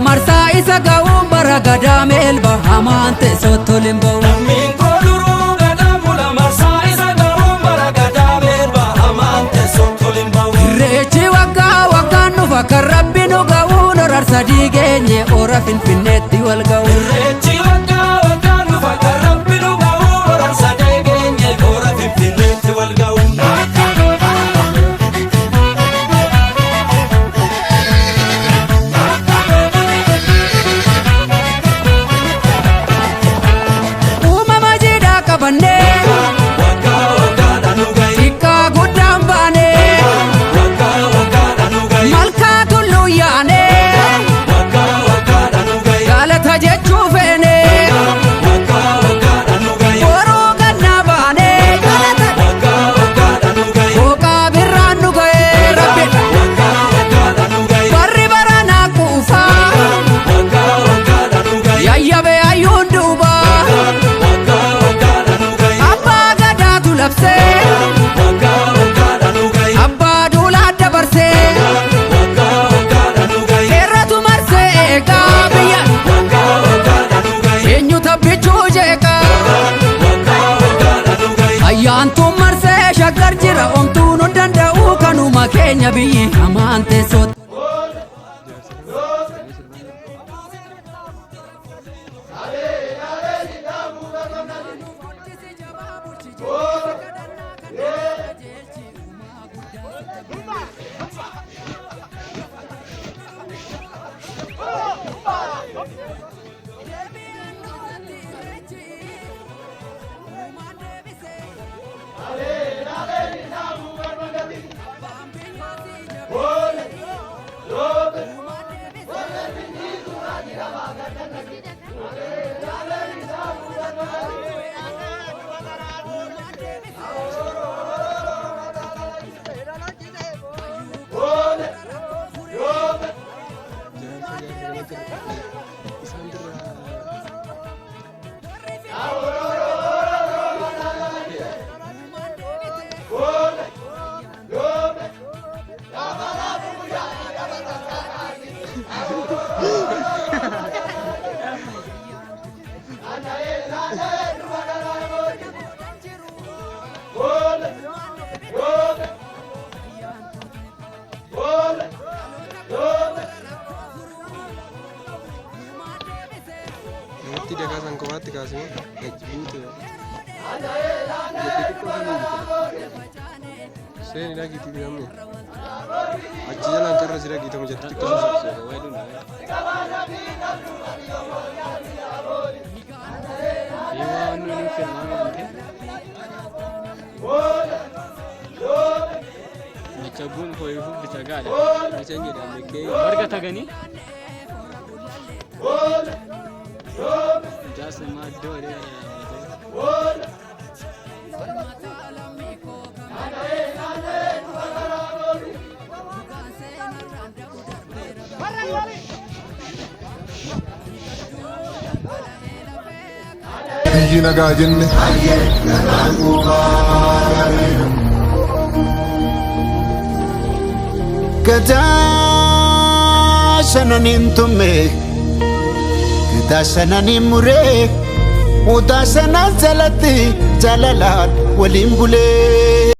marsaa isa ga'uun bara gadaa meelba hamaan teessootti limba'u. Lammiin koo duruu gadaa mula marsaa isa ga'uun bara gadaa meelba hamaan teessootti limba'u. Irreechi waggaa waggaan dhufa kan rabbi nu ga'uun horar sadii geenye ora finfinneetti wal ga'u. Irreechi waggaa waggaan dhufa kan rabbi nu ga'uun horar sadii geenye ora finfinneetti wal ga'u. Ayyaantuun marsee shaggar jira omtuu nu danda'u kanuma keenya biyyi hamaan teessootti. Tidak kasang kuat kasih, butuh. Saya ini lagi di dalamnya. Aji jalan terus lagi kita menjadi kasus. Cabun kau itu bisa gak ada, bisa ni dah. Warga tagani. Just a mad door there. biyyi nagaa jenne gadaa sananin tumme gadaa sananin muree udaa sanan jalatti jalalaan waliin bulee